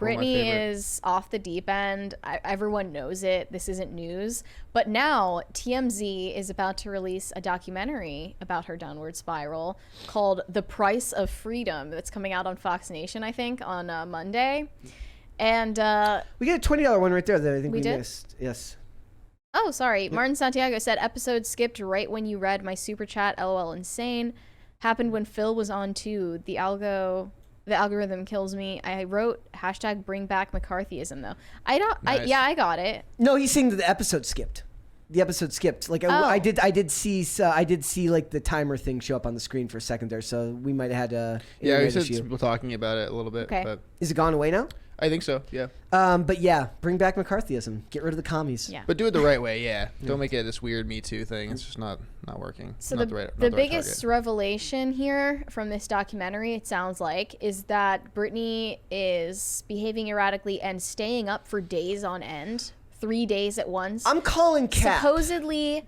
Britney is off the deep end. Everyone knows it. This isn't news. But now TMZ is about to release a documentary about her downward spiral called The Price of Freedom that's coming out on Fox Nation, I think, on Monday. And we get a $20 one right there that I think we did? missed. Yes. Oh, sorry. Yep. Martin Santiago said, episode skipped right when you read my super chat. LOL insane. Happened when Phil was on too. The algorithm kills me. I wrote hashtag bring back McCarthyism though. I don't. Nice. I got it. No, he's saying that the episode skipped. The episode skipped. Like I did see like the timer thing show up on the screen for a second there. So we might have had a we said people talking about it a little bit. Okay. But is it gone away now? I think so. Yeah. But yeah, bring back McCarthyism. Get rid of the commies. Yeah. But do it the right way. Yeah. Don't make it this weird Me Too thing. It's just not working. So not the biggest revelation here from this documentary, it sounds like, is that Britney is behaving erratically and staying up for days on end, 3 days at once. I'm calling cap. Supposedly,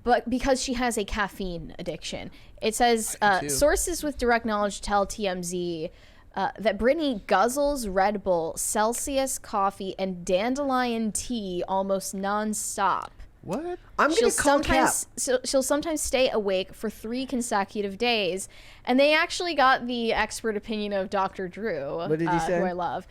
but because she has a caffeine addiction. It says sources with direct knowledge tell TMZ that Britney guzzles Red Bull, Celsius coffee, and dandelion tea almost nonstop. What? I'm going to call cap. She'll sometimes stay awake for 3 consecutive days. And they actually got the expert opinion of Dr. Drew, what did he say? Who I love.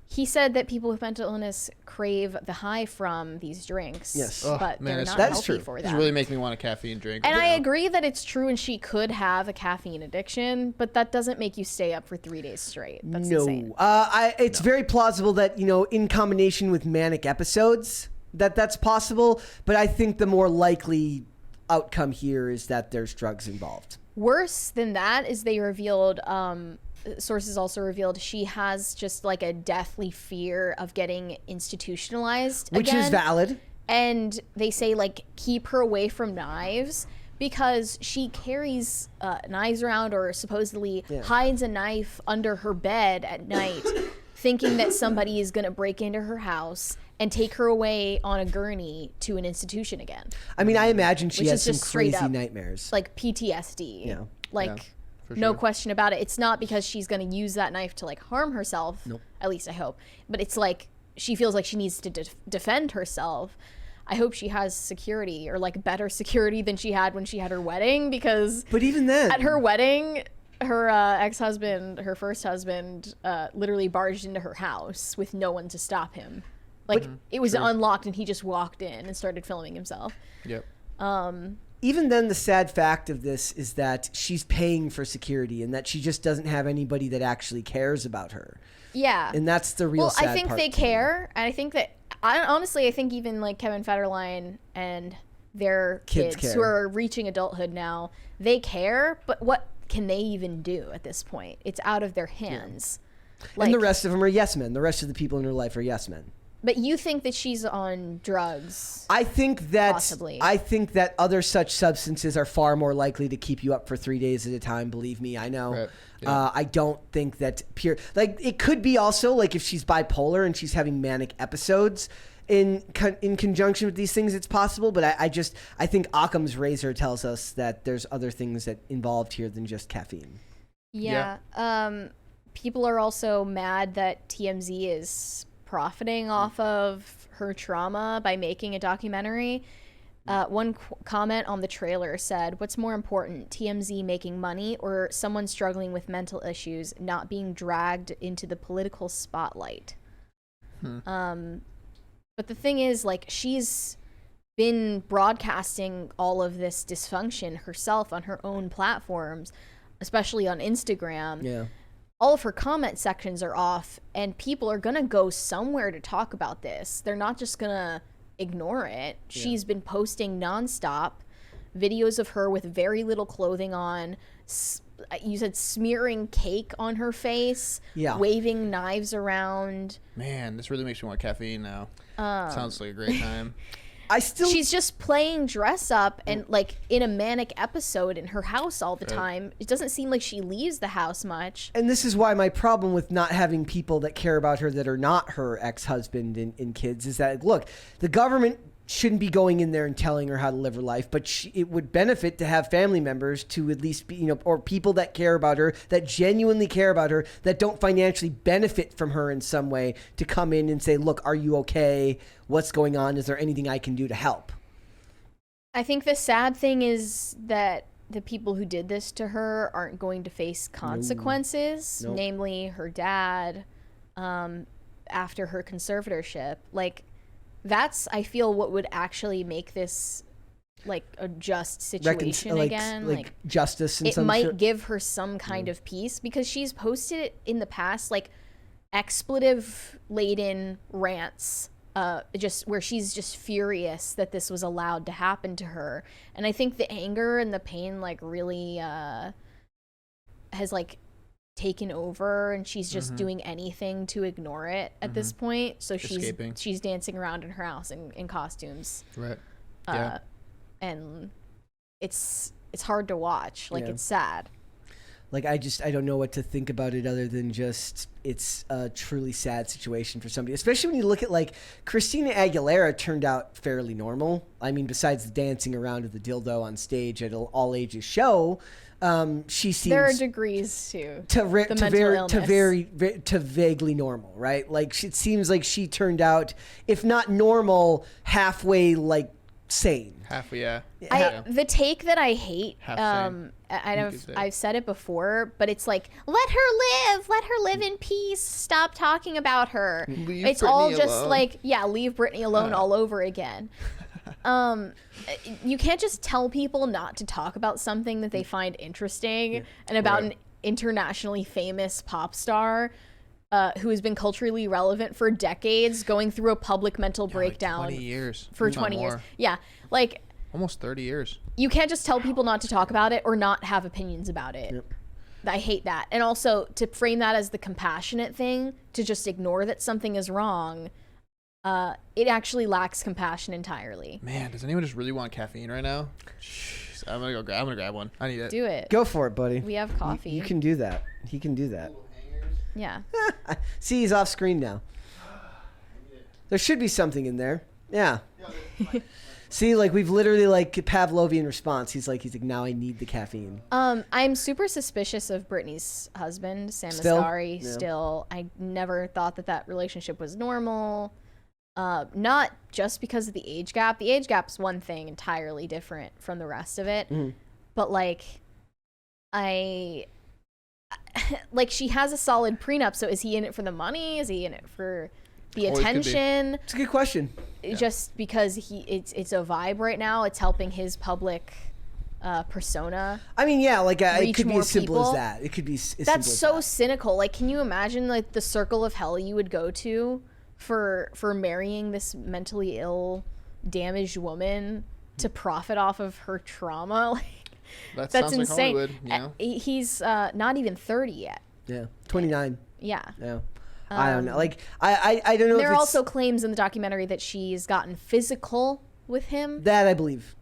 He said that people with mental illness crave the high from these drinks, yes. but they're not that's healthy true. for This them. really make me want a caffeine drink. And I agree that it's true and she could have a caffeine addiction, but that doesn't make you stay up for 3 days straight. That's insane. It's very plausible that, in combination with manic episodes, that's possible. But I think the more likely outcome here is that there's drugs involved. Worse than that is they revealed... sources also revealed she has just like a deathly fear of getting institutionalized which again. Is valid. And they say like keep her away from knives because she carries knives around or supposedly hides a knife under her bed at night thinking that somebody is going to break into her house and take her away on a gurney to an institution again. I mean, I imagine she has some crazy up, nightmares. like PTSD. Yeah. For no sure. question about it. It's not because she's going to use that knife to like harm herself. Nope. At least I hope. But it's like she feels like she needs to defend herself. I hope she has security or like better security than she had when she had her wedding because. But even then, at her wedding, her ex-husband, her first husband, literally barged into her house with no one to stop him. Like it was unlocked and he just walked in and started filming himself. Yep. Even then, the sad fact of this is that she's paying for security and that she just doesn't have anybody that actually cares about her. Yeah. And that's the real sad part. Well, I think they care. And I think that, honestly, I think even like Kevin Federline and their kids who are reaching adulthood now, they care. But what can they even do at this point? It's out of their hands. Yeah. Like, and the rest of them are yes men. The rest of the people in her life are yes men. But you think that she's on drugs? I think that possibly. I think that other such substances are far more likely to keep you up for 3 days at a time. Believe me, I know. Right. Yeah. I don't think that it could be also like if she's bipolar and she's having manic episodes in conjunction with these things, it's possible. But I think Occam's razor tells us that there's other things that involved here than just caffeine. Yeah. People are also mad that TMZ is profiting off of her trauma by making a documentary. One comment on the trailer said, "What's more important, TMZ making money or someone struggling with mental issues not being dragged into the political spotlight?" But the thing is, like, she's been broadcasting all of this dysfunction herself on her own platforms, especially on Instagram. Yeah. All of her comment sections are off and people are going to go somewhere to talk about this. They're not just going to ignore it. Yeah. She's been posting nonstop videos of her with very little clothing on. You said smearing cake on her face, waving knives around. Man, this really makes me want caffeine now. Sounds like a great time. She's just playing dress up and like in a manic episode in her house all the time. It doesn't seem like she leaves the house much. And this is why my problem with not having people that care about her that are not her ex-husband and kids is that, look, the government shouldn't be going in there and telling her how to live her life, but it would benefit to have family members to at least be, or people that care about her, that genuinely care about her, that don't financially benefit from her in some way, to come in and say, look, are you okay? What's going on? Is there anything I can do to help? I think the sad thing is that the people who did this to her aren't going to face consequences, Nope. namely her dad, after her conservatorship. Like, that's, I feel, what would actually make this like a just situation again. Like justice in it some might give her some kind of peace, because she's posted it in the past, like expletive laden rants, just where she's just furious that this was allowed to happen to her. And I think the anger and the pain like really has like taken over, and she's just doing anything to ignore it at this point. So she's dancing around in her house in costumes. Right. Yeah. And it's hard to watch. Like, it's sad. Like, I don't know what to think about it other than just it's a truly sad situation for somebody, especially when you look at like Christina Aguilera turned out fairly normal. I mean, besides the dancing around with the dildo on stage at an all ages show, she seems there are degrees to vaguely normal, right? Like, it seems like she turned out, if not normal, halfway like sane. Halfway, yeah. The take that I hate, I've said it before, but it's like, let her live in peace, stop talking about her. It's Britney all just alone. like, yeah, leave Britney alone all over again. You can't just tell people not to talk about something that they find interesting, and about an internationally famous pop star who has been culturally relevant for decades, going through a public mental breakdown. Like 20 years. For 20 years. Yeah. Like, almost 30 years. You can't just tell people not to talk about it or not have opinions about it. Yep. I hate that. And also, to frame that as the compassionate thing, to just ignore that something is wrong, it actually lacks compassion entirely. Man, does anyone just really want caffeine right now? Jeez, I'm gonna grab one. I need it. Do it. Go for it, buddy. We have coffee. You can do that. He can do that. Yeah. See, he's off screen now. There should be something in there. Yeah. See, like, we've literally like Pavlovian response. He's like, now I need the caffeine. I'm super suspicious of Britney's husband, Sam Asghari. Still, I never thought that relationship was normal. Not just because of the age gap. The age gap's one thing entirely different from the rest of it. But like, like, she has a solid prenup, so is he in it for the money? Is he in it for the attention? It's a good question. Just because it's a vibe right now. It's helping his public persona. I mean, yeah, like it could be as simple people. as that. It could be as simple That's as so that. cynical. Like, can you imagine like the circle of hell you would go to for marrying this mentally ill, damaged woman to profit off of her trauma? Like, that's sounds insane. Like Hollywood, you know? He's not even 30 yet. Yeah, 29. Yeah. Yeah. I don't know. Like, I don't know. There if are it's, also claims in the documentary that she's gotten physical with him. that I believe.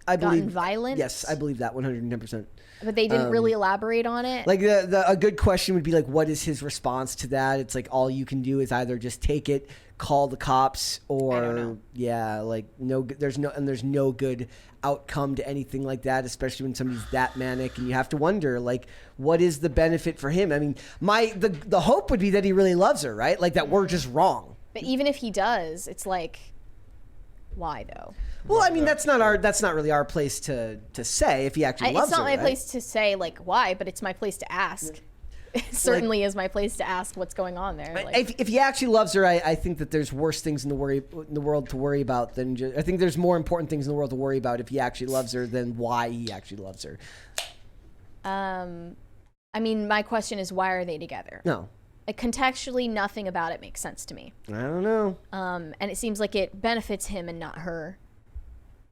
Gotten violent. Yes, I believe that 110%. But they didn't really elaborate on it. Like, a good question would be like, what is his response to that? It's like, all you can do is either just take it, call the cops, or I don't know. Yeah, like, there's no good outcome to anything like that, especially when somebody's that manic, and you have to wonder, like, what is the benefit for him? I mean, the hope would be that he really loves her, right? Like, that we're just wrong. But even if he does, it's like, why though? Well, I mean, that's not really our place to say if he actually loves her. It's not my right? place to say like why, but it's my place to ask. It certainly is my place to ask what's going on there. Like, If he actually loves her, I think that there's worse things in the world to worry about than I think there's more important things in the world to worry about if he actually loves her than why he actually loves her. I mean, my question is, why are they together? No. Like, contextually, nothing about it makes sense to me. I don't know. And it seems like it benefits him and not her.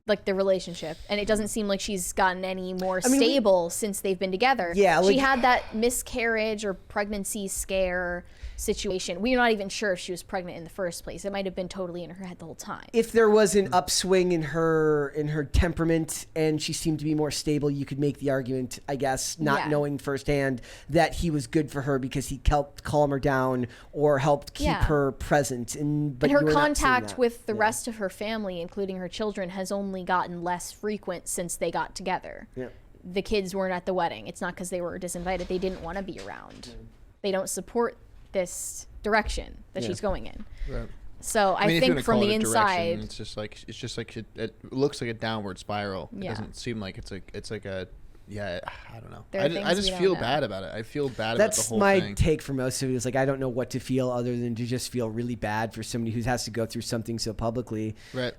like the relationship, and it doesn't seem like she's gotten any more stable since they've been together. Yeah, like, she had that miscarriage or pregnancy scare situation. We're not even sure if she was pregnant in the first place. It might have been totally in her head the whole time. if there was an upswing in her temperament and she seemed to be more stable, you could make the argument, I guess, not knowing firsthand that he was good for her because he helped calm her down or helped keep her present. But her contact with the rest of her family, including her children, has only gotten less frequent since they got together. Yeah. The kids weren't at the wedding. It's not because they were disinvited. They didn't want to be around. They don't support this direction that she's going in. Right. So I think from the inside, it's just like it looks like a downward spiral. It doesn't seem like it's like a I don't know. I just feel bad about it. I feel bad about the whole thing. That's my take for most of it. Is like I don't know what to feel other than to just feel really bad for somebody who has to go through something so publicly. Right.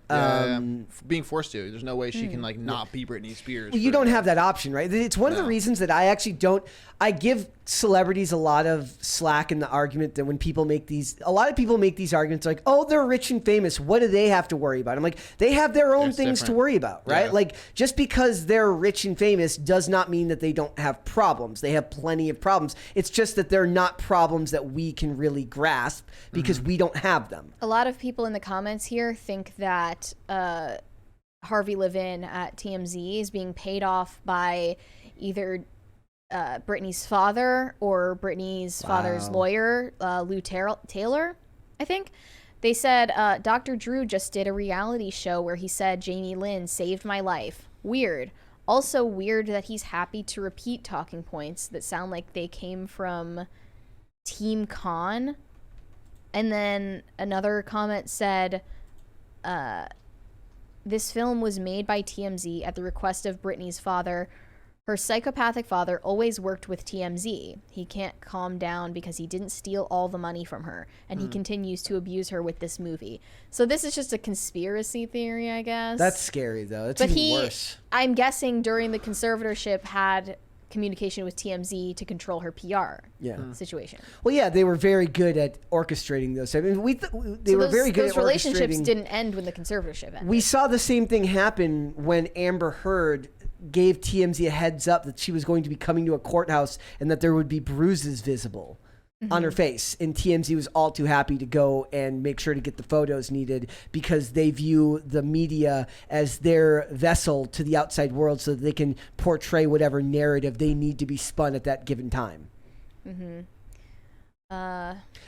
Being forced to. There's no way she can like not be Britney Spears. Well, you don't have that option, right? It's one of the reasons that I actually don't. I give celebrities a lot of slack in the argument that when people make these, a lot of people make these arguments like, oh, they're rich and famous. What do they have to worry about? I'm like, they have their own things to worry about, right? Yeah. Like just because they're rich and famous does not mean that they don't have problems. They have plenty of problems. It's just that they're not problems that we can really grasp because we don't have them. A lot of people in the comments here think that Harvey Levin at TMZ is being paid off by either Britney's father or Britney's father's lawyer, Lou Taylor, I think. They said, Dr. Drew just did a reality show where he said Jamie Lynn saved my life. Weird. Also weird that he's happy to repeat talking points that sound like they came from Team Con. And then another comment said, this film was made by TMZ at the request of Britney's father. Her psychopathic father always worked with TMZ. He can't calm down because he didn't steal all the money from her, and he continues to abuse her with this movie. So this is just a conspiracy theory, I guess. That's scary, though. That's even worse. I'm guessing during the conservatorship had communication with TMZ to control her PR situation. Well, yeah, they were very good at orchestrating those. I mean, they were very good at orchestrating. Those relationships didn't end when the conservatorship ended. We saw the same thing happen when Amber Heard gave TMZ a heads up that she was going to be coming to a courthouse and that there would be bruises visible on her face. And TMZ was all too happy to go and make sure to get the photos needed because they view the media as their vessel to the outside world so that they can portray whatever narrative they need to be spun at that given time.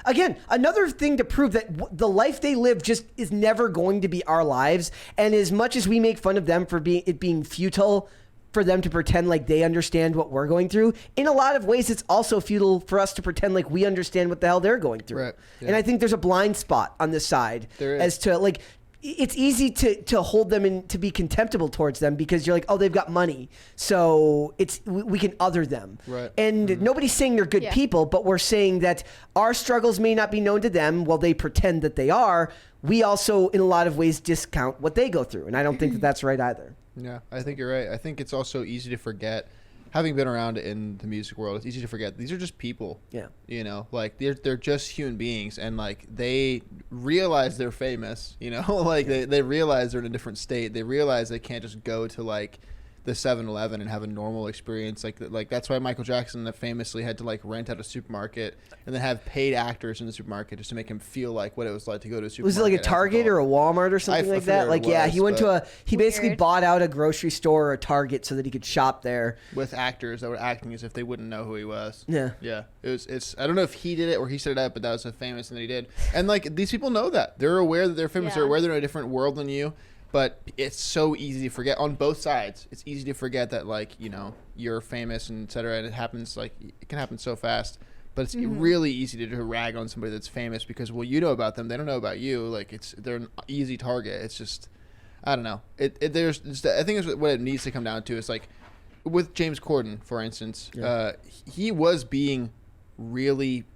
Again, another thing to prove that the life they live just is never going to be our lives. And as much as we make fun of them for being futile for them to pretend like they understand what we're going through, in a lot of ways, it's also futile for us to pretend like we understand what the hell they're going through. Right. Yeah. And I think there's a blind spot on this side as to like, it's easy to hold them and to be contemptible towards them because you're like, oh, they've got money, so we can other them. Right. And nobody's saying they're good people, but we're saying that our struggles may not be known to them while they pretend that they are. We also, in a lot of ways, discount what they go through, and I don't think that that's right either. Yeah, I think you're right. I think it's also easy to forget. Having been around in the music world, it's easy to forget these are just people. Yeah. You know, like they're just human beings, and like they realize they're famous, you know, like they realize they're in a different state. They realize they can't just go to like the 7-Eleven and have a normal experience. Like that's why Michael Jackson famously had to like rent out a supermarket and then have paid actors in the supermarket just to make him feel like what it was like to go to a supermarket. Was it like a Target or a Walmart or something like that? Like, yeah, he went to he basically bought out a grocery store or a Target so that he could shop there with actors that were acting as if they wouldn't know who he was. Yeah. Yeah. It's I don't know if he did it or he set it up, but that was a famous thing that he did. And like these people know that. They're aware that they're famous. They're aware they're in a different world than you. But it's so easy to forget on both sides. It's easy to forget that, like, you know, you're famous and et cetera, and it happens, like, it can happen so fast. But it's really easy to rag on somebody that's famous because, well, you know about them. They don't know about you. Like, they're an easy target. It's just, I don't know. I think it's what it needs to come down to is, like, with James Corden, for instance, he was being really...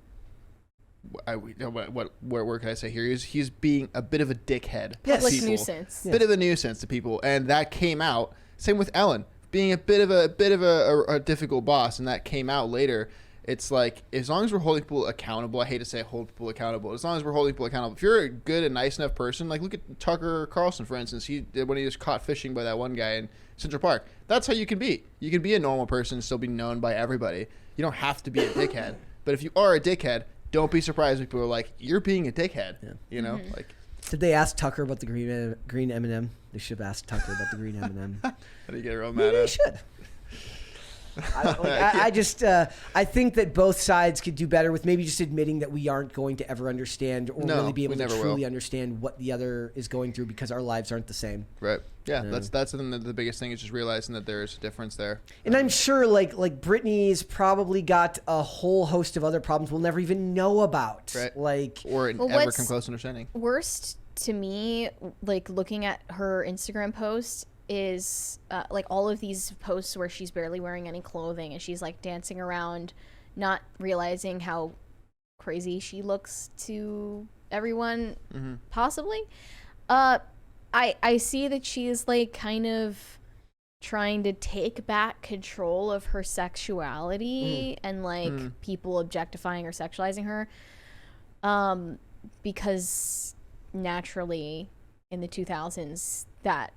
What can I say here? He's being a bit of a dickhead. Public nuisance. Bit of a nuisance to people, and that came out. Same with Ellen, being a bit of a difficult boss, and that came out later. it's like, as long as we're holding people accountable, I hate to say hold people accountable, as long as we're holding people accountable, if you're a good and nice enough person, like look at Tucker Carlson, for instance, when he was caught fishing by that one guy in Central Park, that's how you can be. You can be a normal person and still be known by everybody. You don't have to be a dickhead. But if you are a dickhead, don't be surprised when people are like, you're being a dickhead. Yeah. You know, like. Did they ask Tucker about the green M&M? They should have asked Tucker about the green M&M. How do you get real mad at? They should. I think that both sides could do better with maybe just admitting that we aren't going to ever understand or really be able to truly understand what the other is going through because our lives aren't the same. Right. Yeah. That's the biggest thing is just realizing that there is a difference there. And I'm sure like Britney's probably got a whole host of other problems we'll never even know about. Right. Like or ever come close to understanding. Worst to me, like looking at her Instagram post, is like all of these posts where she's barely wearing any clothing and she's like dancing around, not realizing how crazy she looks to everyone, possibly. I see that she is like kind of trying to take back control of her sexuality and like people objectifying or sexualizing her, because naturally in the 2000s that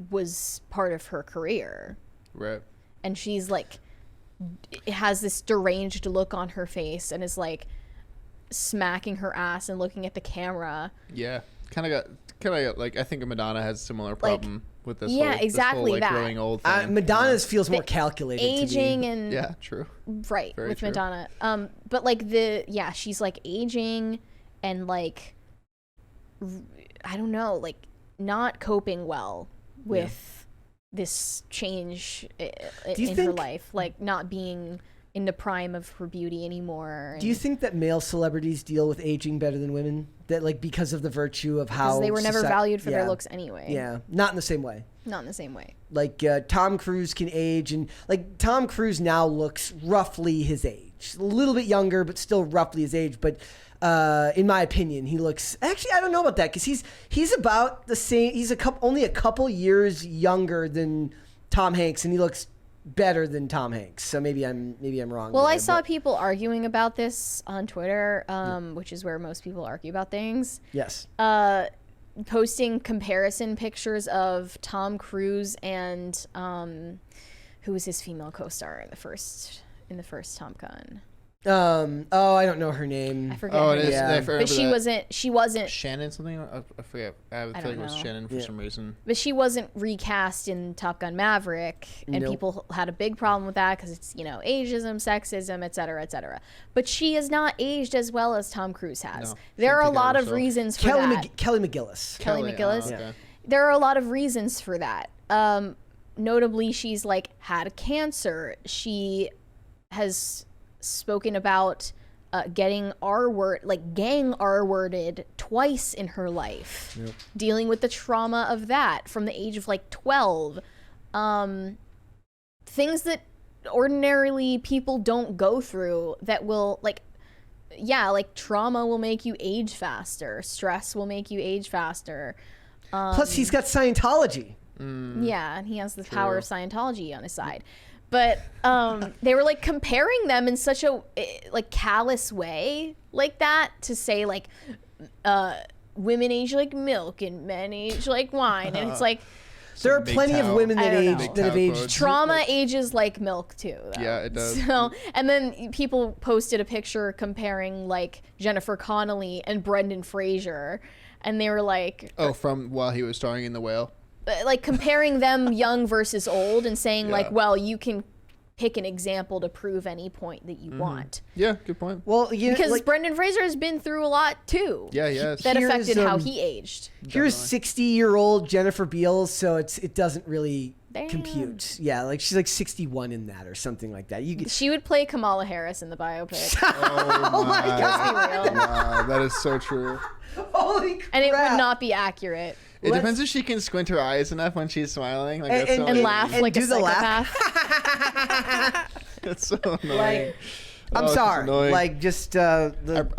was part of her career, right? And she's like has this deranged look on her face and is like smacking her ass and looking at the camera. Yeah, kind of got like, I think Madonna has a similar problem with this. Yeah, this exactly. whole, like, growing old thing. Madonna's feels more calculated, aging to me. and yeah, true. Right. Very with true. Madonna, but like she's like aging and like I don't know, like not coping well with this change in her life, like not being in the prime of her beauty anymore. Do you think that male celebrities deal with aging better than women? That like because of the virtue of how they were never valued for their looks anyway. Yeah, not in the same way. Not in the same way. Like Tom Cruise can age, and like Tom Cruise now looks roughly his age, a little bit younger, but still roughly his age. But in my opinion, he looks. Actually, I don't know about that because he's about the same. He's only a couple years younger than Tom Hanks, and he looks better than Tom Hanks. So maybe I'm wrong. Well, I saw people arguing about this on Twitter, which is where most people argue about things. Yes. Posting comparison pictures of Tom Cruise and who was his female co-star in the first Top Gun. I don't know her name. I forget. Oh, it is. Yeah. But she wasn't Shannon something. I forget. I have a feeling it was Shannon for some reason. But she wasn't recast in Top Gun Maverick, and people had a big problem with that because it's ageism, sexism, et cetera, et cetera. But she has not aged as well as Tom Cruise has. No, there are a lot of reasons for that. Kelly McGillis. Kelly McGillis. Oh, okay. There are a lot of reasons for that. Notably, she's like had cancer. She has spoken about getting gang R-worded twice in her life, dealing with the trauma of that from the age of like 12. Things that ordinarily people don't go through that will like trauma will make you age faster. Stress will make you age faster. Plus, he's got Scientology. Yeah, and he has the power of Scientology on his side. But they were like comparing them in such a like callous way like that to say like women age like milk and men age like wine, and it's like there are plenty of women that have aged. Trauma ages like milk too, though. Yeah, it does. So, and then people posted a picture comparing like Jennifer Connelly and Brendan Fraser, and they were like, from while he was starring in The Whale. Like comparing them young versus old and saying like, well, you can pick an example to prove any point that you want. Yeah, good point. Well, because Brendan Fraser has been through a lot too. Yeah, yes. That affected how he aged. Here's 60-year-old Jennifer Beals, so it doesn't really compute. Yeah, like she's like 61 in that or something like that. She would play Kamala Harris in the biopic. Oh my God! Wow, that is so true. Holy crap! And it would not be accurate. It depends if she can squint her eyes enough when she's smiling, like and laugh like a psychopath. That's so annoying. I'm sorry. Like, just I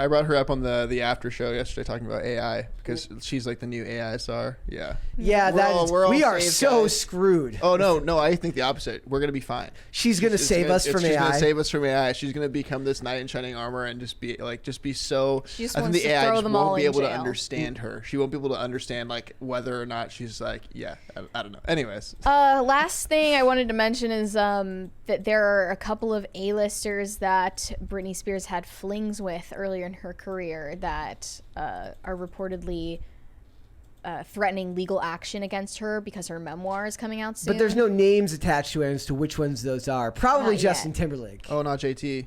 brought her up on the after show yesterday talking about AI because she's like the new AI star. Yeah. Yeah, we are so guys. Screwed. Oh no, I think the opposite. We're gonna be fine. She's gonna save us from AI. She's gonna save us from AI. She's gonna become this knight in shining armor and just be so. I think the AI just won't be able to understand her. She won't be able to understand like whether or not she's like, I don't know. Anyways. Last thing I wanted to mention is that there are a couple of A-listers that Britney Spears had flings with earlier in her career that are reportedly threatening legal action against her because her memoir is coming out soon. But there's no names attached to it as to which ones those are. Probably not Justin Timberlake. Oh, not JT.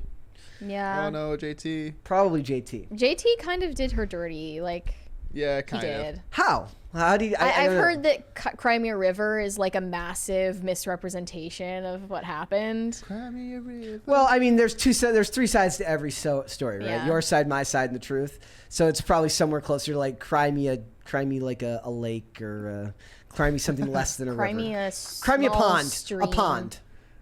Yeah. Oh no, JT. Probably JT. JT kind of did her dirty, like. Yeah, kind of. Did. How? How do you? I've heard that Crimea River is like a massive misrepresentation of what happened. Crimea River. Well, I mean, there's three sides to every story, right? Yeah. Your side, my side, and the truth. So it's probably somewhere closer to like Crimea like a lake, or Crimea something less than a river. Crimea pond. Stream. A pond.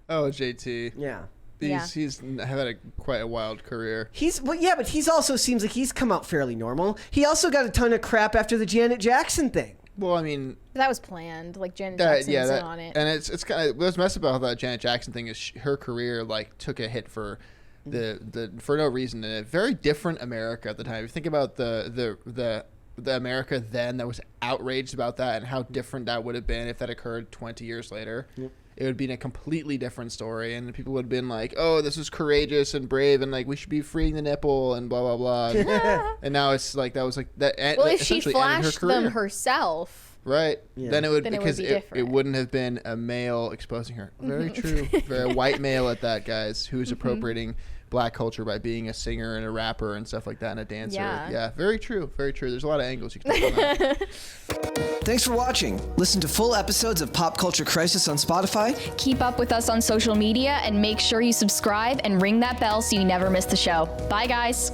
Oh, JT. Yeah. He's had quite a wild career. But he's also seems like he's come out fairly normal. He also got a ton of crap after the Janet Jackson thing. Well, I mean, that was planned. Like Janet Jackson was in on it, and it's kind of what's messed about that Janet Jackson thing is her career like took a hit for for no reason in a very different America at the time. If you think about the America then that was outraged about that and how different that would have been if that occurred 20 years later. Yep. It would be in a completely different story, and people would have been like, "Oh, this is courageous and brave, and like we should be freeing the nipple and blah blah blah." And now it's like that was like that. Well, if she flashed them herself, right? Yeah. Then it would because it wouldn't have been a male exposing her. Very true. Very white male at that, guys, who's appropriating Black culture by being a singer and a rapper and stuff like that and a dancer. Yeah, very true. Very true. There's a lot of angles you can take on that. Thanks for watching. Listen to full episodes of Pop Culture Crisis on Spotify. Keep up with us on social media and make sure you subscribe and ring that bell so you never miss the show. Bye, guys.